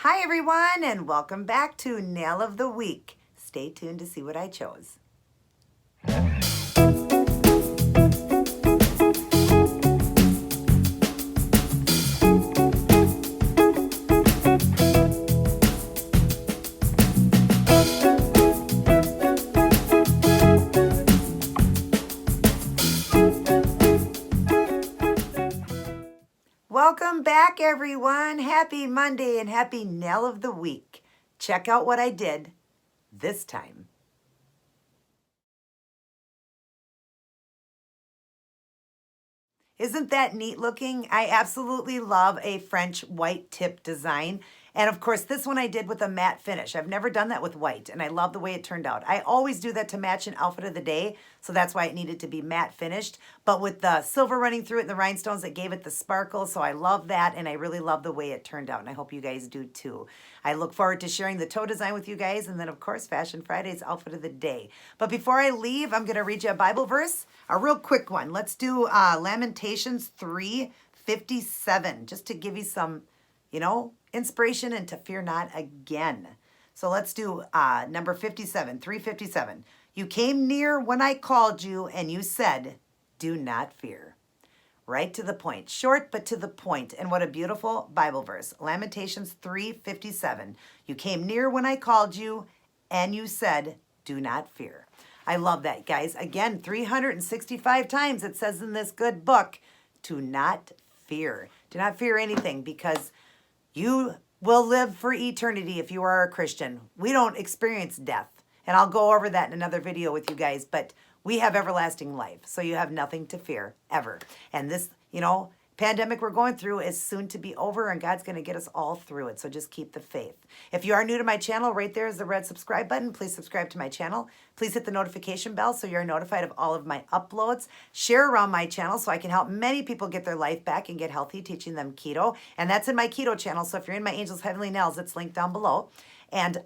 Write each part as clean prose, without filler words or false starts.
Hi everyone, and welcome back to Nail of the Week. Stay tuned to see what I chose. Welcome back, everyone. Happy Monday and happy Nail of the Week. Check out what I did this time. Isn't that neat looking? I absolutely love a French white tip design. And of course, this one I did with a matte finish. I've never done that with white, and I love the way it turned out. I always do that to match an outfit of the day, so that's why it needed to be matte finished. But with the silver running through it and the rhinestones, it gave it the sparkle, so I love that, and I really love the way it turned out, and I hope you guys do too. I look forward to sharing the toe design with you guys, and then, of course, Fashion Friday's outfit of the day. But before I leave, I'm going to read you a Bible verse, a real quick one. Let's do Lamentations 3:57, just to give you some, inspiration and to fear not again. So let's do number 57, 3:57. You came near when I called you and you said, do not fear. Right to the point, short but to the point. And what a beautiful Bible verse. Lamentations 3:57. You came near when I called you and you said, do not fear. I love that, guys. Again, 365 times it says in this good book, do not fear. Do not fear anything, because you will live for eternity if you are a Christian. We don't experience death. And I'll go over that in another video with you guys. But we have everlasting life. So you have nothing to fear, ever. And this, pandemic we're going through is soon to be over. And God's going to get us all through it. So just keep the faith. If you are new to my channel, right there is the red subscribe button. Please subscribe to my channel. Please hit the notification bell so you're notified of all of my uploads. Share around my channel so I can help many people get their life back and get healthy, teaching them keto. And that's in my keto channel. So if you're in my Angel's Heavenly Nails, it's linked down below. And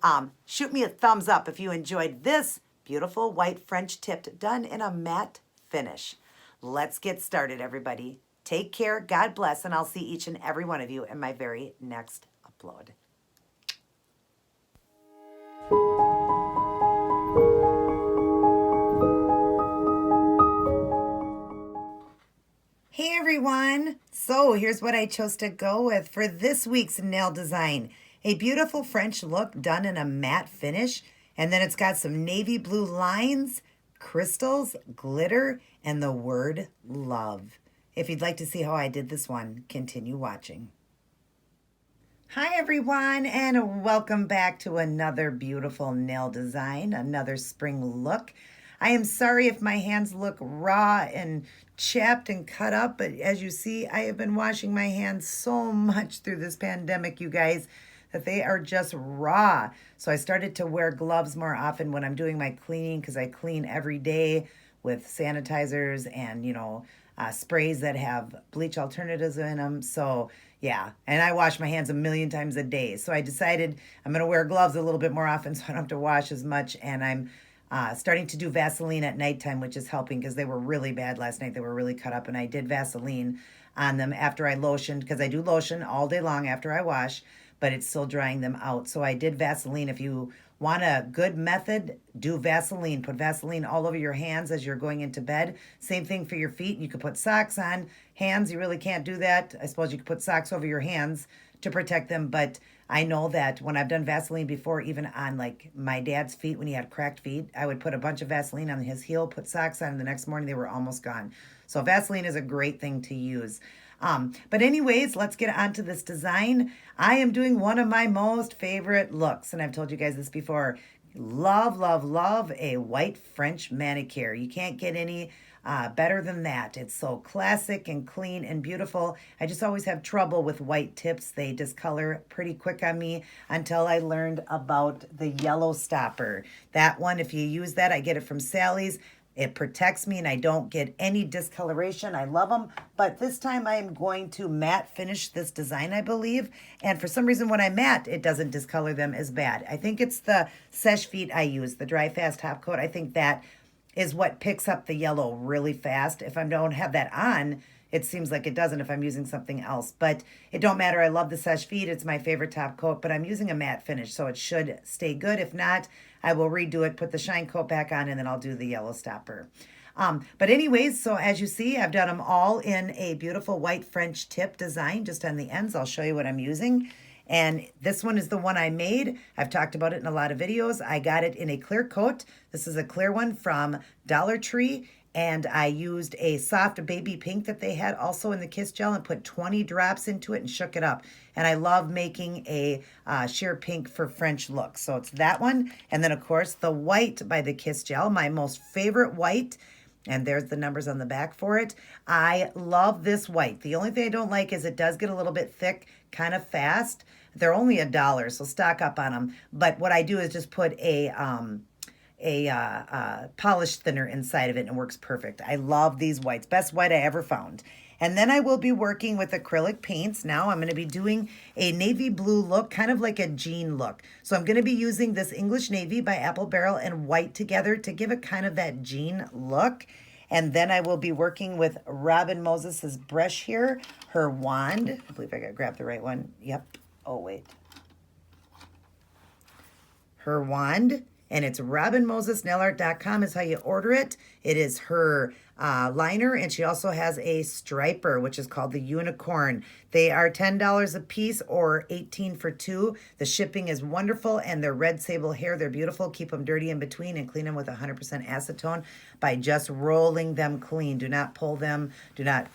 shoot me a thumbs up if you enjoyed this beautiful white French tipped done in a matte finish. Let's get started, everybody. Take care, God bless, and I'll see each and every one of you in my very next upload. Hey everyone! So here's what I chose to go with for this week's nail design. A beautiful French look done in a matte finish, and then it's got some navy blue lines, crystals, glitter, and the word love. If you'd like to see how I did this one, continue watching. Hi everyone, and welcome back to another beautiful nail design, another spring look. I am sorry if my hands look raw and chapped and cut up, but as you see, I have been washing my hands so much through this pandemic, you guys, that they are just raw. So I started to wear gloves more often when I'm doing my cleaning, because I clean every day with sanitizers and, sprays that have bleach alternatives in them. So yeah, and I wash my hands a million times a day. So I decided I'm going to wear gloves a little bit more often so I don't have to wash as much. And I'm starting to do Vaseline at nighttime, which is helping, because they were really bad last night. They were really cut up, and I did Vaseline on them after I lotioned, because I do lotion all day long after I wash, but it's still drying them out. So I did Vaseline. If you want a good method, do Vaseline. Put Vaseline all over your hands as you're going into bed. Same thing for your feet. You could put socks on. Hands, you really can't do that. I suppose you could put socks over your hands to protect them, but I know that when I've done Vaseline before, even on like my dad's feet when he had cracked feet, I would put a bunch of Vaseline on his heel, put socks on, and the next morning they were almost gone. So Vaseline is a great thing to use. But anyways, let's get on to this design. I am doing one of my most favorite looks, and I've told you guys this before. Love, love, love a white French manicure. You can't get any better than that. It's so classic and clean and beautiful. I just always have trouble with white tips. They discolor pretty quick on me until I learned about the yellow stopper. That one, if you use that, I get it from Sally's. It protects me and I don't get any discoloration. I love them. But this time I am going to matte finish this design, I believe. And for some reason when I matte, it doesn't discolor them as bad. I think it's the Seche Vite I use, the Dry Fast Top Coat. I think that is what picks up the yellow really fast. If I don't have that on, it seems like it doesn't if I'm using something else. But it don't matter. I love the Seche Vide. It's my favorite top coat, but I'm using a matte finish, so it should stay good. If not, I will redo it, put the shine coat back on, and then I'll do the yellow stopper. But anyways, so as you see, I've done them all in a beautiful white French tip design just on the ends. I'll show you what I'm using. And this one is the one I made. I've talked about it in a lot of videos. I got it in a clear coat. This is a clear one from Dollar Tree. And I used a soft baby pink that they had also in the Kiss Gel and put 20 drops into it and shook it up. And I love making a sheer pink for French look. So it's that one. And then, of course, the white by the Kiss Gel, my most favorite white. And there's the numbers on the back for it. I love this white. The only thing I don't like is it does get a little bit thick kind of fast. They're only $1, so stock up on them. But what I do is just put a polish thinner inside of it and it works perfect. I love these whites. Best white I ever found. And then I will be working with acrylic paints. Now I'm going to be doing a navy blue look, kind of like a jean look. So I'm going to be using this English Navy by Apple Barrel and white together to give it kind of that jean look. And then I will be working with Robin Moses's brush here, her wand. I believe I got to grab the right one. Yep. Oh, wait. Her wand. And it's robinmosesnailart.com is how you order it. It is her liner, and she also has a striper, which is called the Unicorn. They are $10 a piece or $18 for two. The shipping is wonderful, and they're red sable hair. They're beautiful. Keep them dirty in between and clean them with 100% acetone by just rolling them clean. Do not pull them. Do not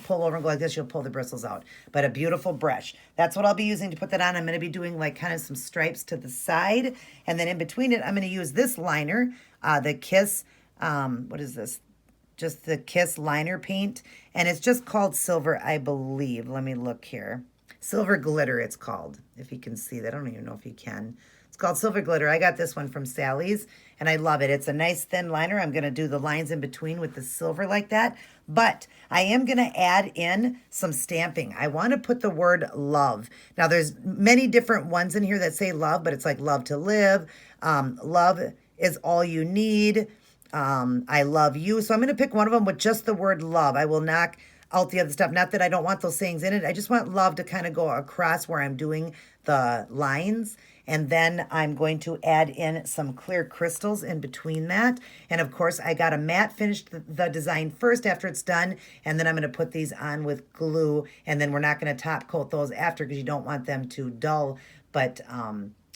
pull over and go like this. You'll pull the bristles out. But a beautiful brush. That's what I'll be using to put that on. I'm going to be doing like kind of some stripes to the side. And then in between it, I'm going to use this liner, the Kiss, what is this? Just the Kiss liner paint. And it's just called Silver, I believe. Let me look here. Silver Glitter, it's called. If you can see that. I don't even know if you can. It's called Silver Glitter. I got this one from Sally's, and I love it. It's a nice thin liner. I'm going to do the lines in between with the silver like that. But I am going to add in some stamping. I want to put the word love. Now, there's many different ones in here that say love, but it's like love to live. Love is all you need. I love you. So I'm going to pick one of them with just the word love. I will knock out the other stuff. Not that I don't want those sayings in it. I just want love to kind of go across where I'm doing the lines. And then I'm going to add in some clear crystals in between that. And of course, I got to matte finish the design first after it's done. And then I'm going to put these on with glue. And then we're not going to top coat those after because you don't want them to dull. But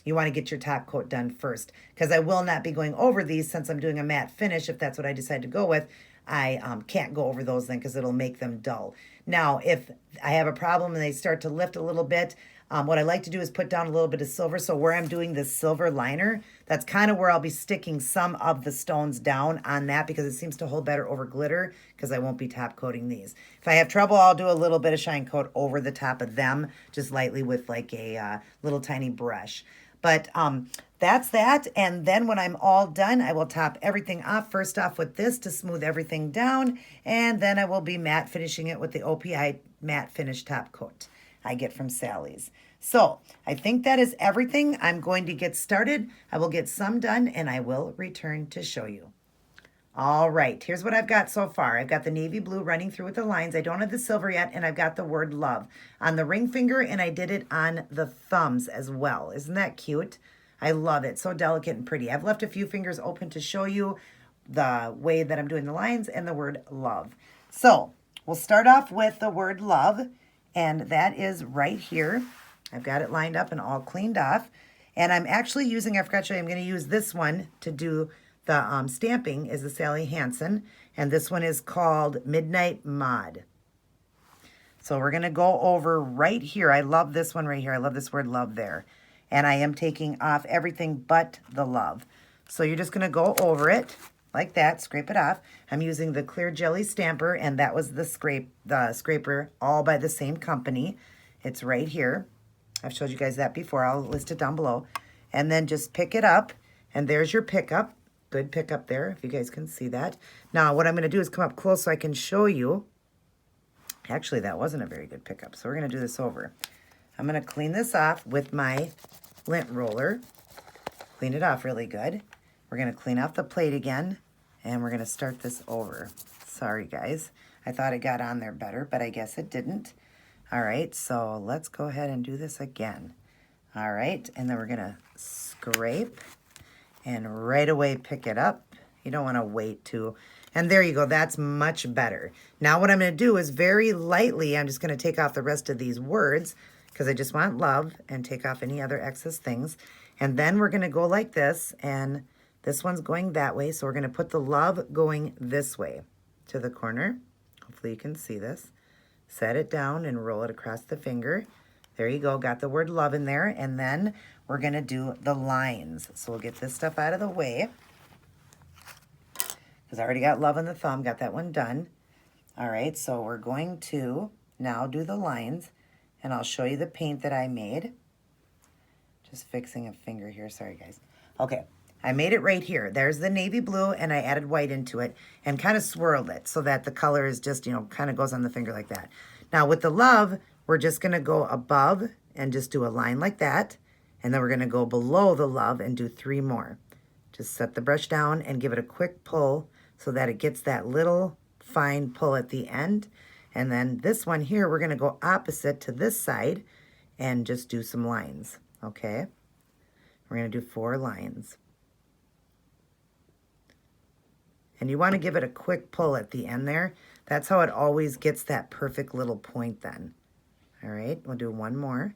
you want to get your top coat done first. Because I will not be going over these since I'm doing a matte finish. If that's what I decide to go with, I can't go over those then because it'll make them dull. Now, if I have a problem and they start to lift a little bit, what I like to do is put down a little bit of silver. So where I'm doing this silver liner, that's kind of where I'll be sticking some of the stones down on that because it seems to hold better over glitter because I won't be top coating these. If I have trouble, I'll do a little bit of shine coat over the top of them, just lightly with like a little tiny brush. But that's that. And then when I'm all done, I will top everything off. First off with this to smooth everything down. And then I will be matte finishing it with the OPI Matte Finish Top Coat I get from Sally's. So I think that is everything. I'm going to get started. I will get some done and I will return to show you. All right, here's what I've got so far. I've got the navy blue running through with the lines. I don't have the silver yet, and I've got the word love on the ring finger, and I did it on the thumbs as well. Isn't that cute? I love it. So delicate and pretty. I've left a few fingers open to show you the way that I'm doing the lines and the word love. So we'll start off with the word love, and that is right here. I've got it lined up and all cleaned off. And I'm actually using, I forgot to show you, I'm going to use this one to do the stamping is the Sally Hanson, and this one is called Midnight Mod. So we're going to go over right here. I love this one right here. I love this word love there. And I am taking off everything but the love. So you're just going to go over it like that, scrape it off. I'm using the clear jelly stamper, and that was the scraper, all by the same company. It's right here. I've showed you guys that before. I'll list it down below. And then just pick it up, and there's your pickup. Good pickup there, if you guys can see that. Now, what I'm going to do is come up close so I can show you. Actually, that wasn't a very good pickup, so we're going to do this over. I'm going to clean this off with my lint roller. Clean it off really good. We're going to clean off the plate again, And we're going to start this over. Sorry, guys. I thought it got on there better, but I guess it didn't. All right, so let's go ahead and do this again. All right, and then we're going to scrape and right away pick it up. You don't want to wait to. And there you go. That's much better. Now what I'm going to do is very lightly, I'm just going to take off the rest of these words because I just want love, and take off any other excess things. And then we're going to go like this, and this one's going that way. So we're going to put the love going this way to the corner. Hopefully you can see this. Set it down and roll it across the finger. There you go. Got the word love in there. And then we're going to do the lines. So we'll get this stuff out of the way, because I already got love on the thumb. Got that one done. All right, so we're going to now do the lines, and I'll show you the paint that I made. Just fixing a finger here. Sorry, guys. Okay, I made it right here. There's the navy blue, and I added white into it and kind of swirled it so that the color is just, you know, kind of goes on the finger like that. Now with the love, we're just going to go above and just do a line like that. And then we're going to go below the love and do 3 more. Just set the brush down and give it a quick pull so that it gets that little fine pull at the end. And then this one here, we're going to go opposite to this side and just do some lines. Okay? We're going to do 4 lines. And you want to give it a quick pull at the end there. That's how it always gets that perfect little point then. All right, we'll do 1 more. And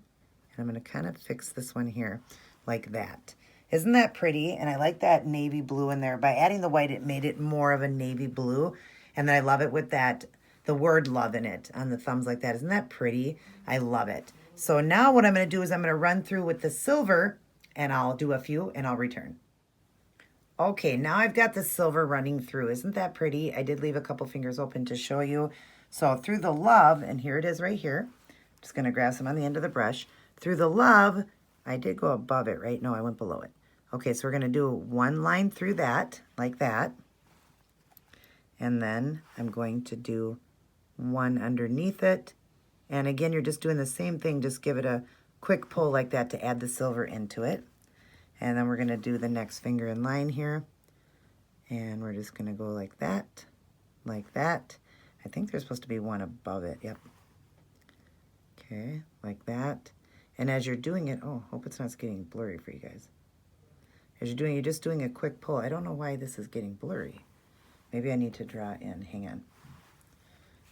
I'm going to kind of fix this one here like that. Isn't that pretty? And I like that navy blue in there. By adding the white, it made it more of a navy blue. And then I love it with that, the word love in it on the thumbs like that. Isn't that pretty? I love it. So now what I'm going to do is I'm going to run through with the silver, and I'll do a few and I'll return. Okay, now I've got the silver running through. Isn't that pretty? I did leave a couple fingers open to show you. So through the love, and here it is right here. Just going to grab some on the end of the brush. Through the love, I did go above it, right? No, I went below it. Okay, so we're going to do 1 line through that, like that. And then I'm going to do 1 underneath it. And again, you're just doing the same thing. Just give it a quick pull like that to add the silver into it. And then we're going to do the next finger in line here. And we're just going to go like that, like that. I think there's supposed to be 1 above it. Yep. Okay, like that. And as you're doing it, oh, hope it's not getting blurry for you guys. As you're just doing a quick pull. I don't know why this is getting blurry. Maybe I need to draw in. Hang on.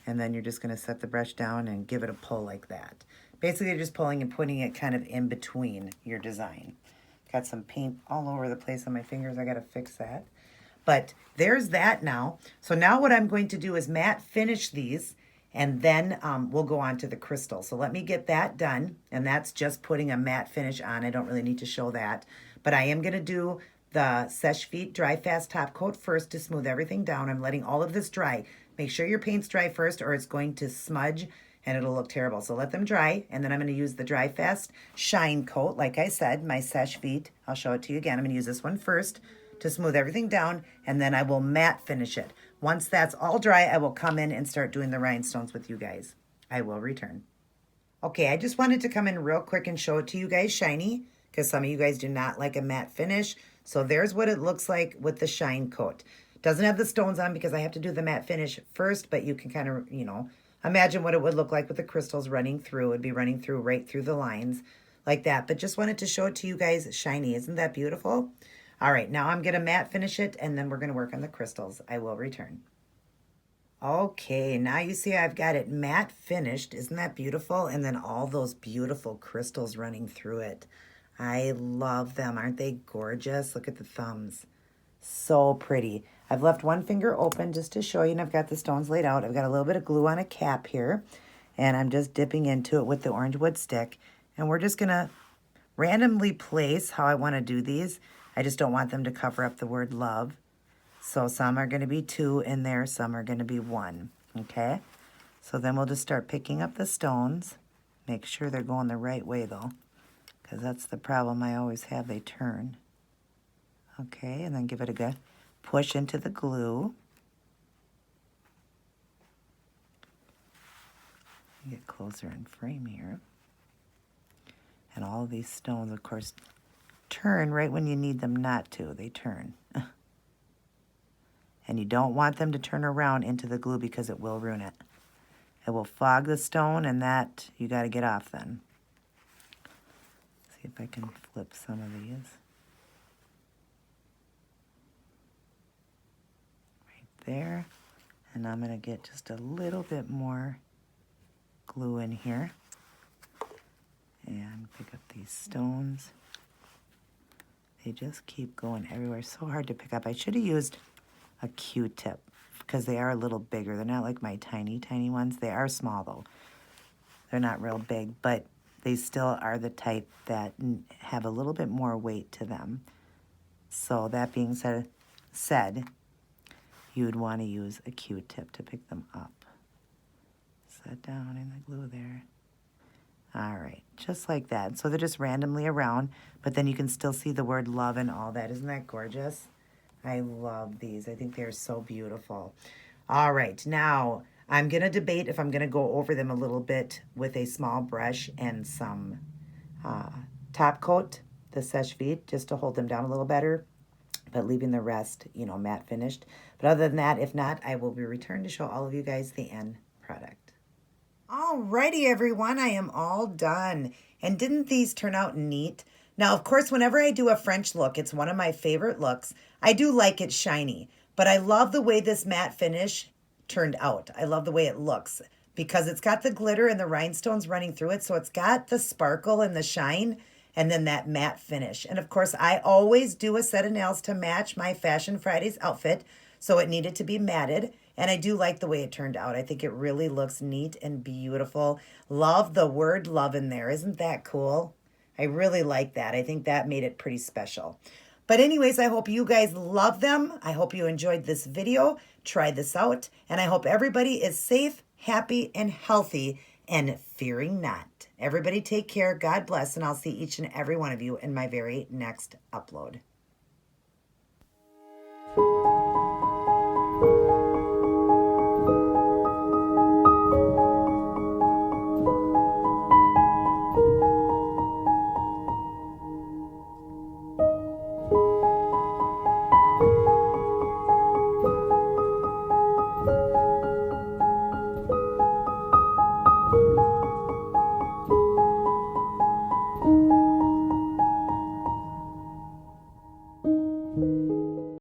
And then you're just going to set the brush down and give it a pull like that. Basically, you're just pulling and putting it kind of in between your design. Got some paint all over the place on my fingers. I got to fix that. But there's that now. So now what I'm going to do is matte finish these, and then we'll go on to the crystal. So let me get that done, and that's just putting a matte finish on. I don't really need to show that. But I am going to do the Seche Vite Dry Fast Top Coat first to smooth everything down. I'm letting all of this dry. Make sure your paint's dry first, or it's going to smudge and it'll look terrible. So let them dry, and then I'm going to use the Dry Fast Shine Coat. Like I said, my Seche Vite. I'll show it to you again. I'm going to use this one first to smooth everything down, and then I will matte finish it. Once that's all dry, I will come in and start doing the rhinestones with you guys. I will return. Okay, I just wanted to come in real quick and show it to you guys shiny, because some of you guys do not like a matte finish. So there's what it looks like with the shine coat. Doesn't have the stones on because I have to do the matte finish first, but you can kind of, you know, imagine what it would look like with the crystals running through. It would be running through right through the lines like that. But just wanted to show it to you guys shiny. Isn't that beautiful? All right, now I'm going to matte finish it, and then we're going to work on the crystals. I will return. Okay, now you see I've got it matte finished. Isn't that beautiful? And then all those beautiful crystals running through it. I love them. Aren't they gorgeous? Look at the thumbs. So pretty. I've left 1 finger open just to show you, and I've got the stones laid out. I've got a little bit of glue on a cap here, and I'm just dipping into it with the orange wood stick. And we're just going to randomly place how I want to do these. I just don't want them to cover up the word love. So some are going to be 2 in there, some are going to be 1. Okay? So then we'll just start picking up the stones. Make sure they're going the right way, though, because that's the problem I always have. They turn. Okay, and then give it a good push into the glue. Get closer in frame here. And all of these stones, of course, turn right when you need them not to. They turn. And you don't want them to turn around into the glue because it will ruin it. It will fog the stone, and that you got to get off then. See if I can flip some of these. Right there. And I'm going to get just a little bit more glue in here. And pick up these stones. They just keep going everywhere. So hard to pick up. I should have used a Q-tip because they are a little bigger. They're not like my tiny, tiny ones. They are small though. They're not real big, but they still are the type that have a little bit more weight to them. So that being said, you would want to use a Q-tip to pick them up. Set down in the glue there. All right, just like that. So they're just randomly around, but then you can still see the word love and all that. Isn't that gorgeous? I love these. I think they're so beautiful. All right, now I'm going to debate if I'm going to go over them a little bit with a small brush and some top coat, the Sèche Vite, just to hold them down a little better, but leaving the rest, you know, matte finished. But other than that, if not, I will be returned to show all of you guys the end product. Alrighty, everyone, I am all done. And didn't these turn out neat? Now, of course, whenever I do a French look, it's one of my favorite looks. I do like it shiny, but I love the way this matte finish turned out. I love the way it looks because it's got the glitter and the rhinestones running through it. So it's got the sparkle and the shine and then that matte finish. And of course, I always do a set of nails to match my Fashion Fridays outfit. So it needed to be matted. And I do like the way it turned out. I think it really looks neat and beautiful. Love the word love in there. Isn't that cool? I really like that. I think that made it pretty special. But anyways, I hope you guys love them. I hope you enjoyed this video. Try this out. And I hope everybody is safe, happy, and healthy, and fearing not. Everybody take care. God bless. And I'll see each and every one of you in my very next upload.